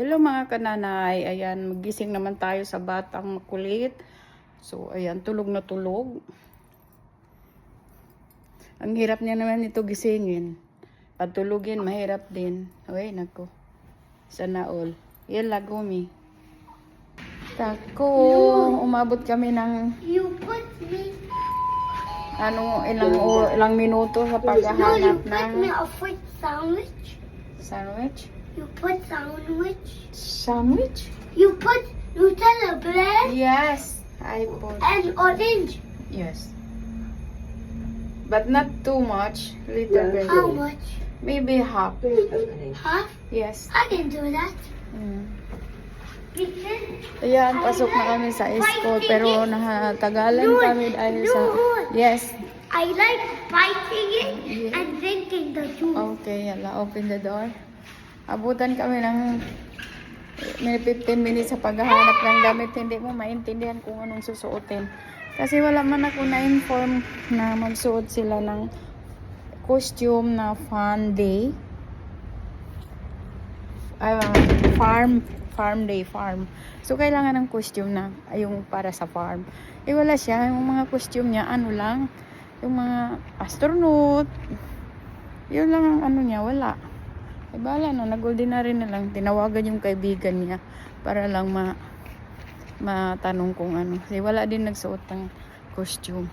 Hello mga kananay, ayan, magising naman tayo sa batang makulit. So, ayan, tulog na tulog. Ang hirap niya naman ito gisingin. Patulugin, mahirap din. Uy, nako. Sana all. Yan lagumi. Tako, umabot kami ng You put me. ilang minuto sa No, you paghahanap put ng me a fruit sandwich. sandwich. You put sandwich. Sandwich? You put Nutella bread Yes, I put. and orange. Yes. But not too much. Little bit. How much? Maybe half. Half? Yes. I can do that. Mm. Because Ayan, pasok na kami sa school pero nakatagalan kami dahil sa... Yes. I like biting it and drinking the juice. Okay, yala. Open the door. Abutan kami ng 15 minutes sa paghahanap ng damit. Hindi mo maintindihan kung anong susuotin. Kasi wala man ako na-inform na magsuot sila ng costume na fun day. Farm day. So, kailangan ng costume na yung para sa farm. Eh, wala siya. Yung mga costume niya, ano lang. Yung mga astronaut. Yun lang ang ano niya, wala. Eh, bahala na. Nag-ordinary na lang. Tinawagan yung kaibigan niya para lang matanong kung ano. Kasi wala din nagsuot ng costume.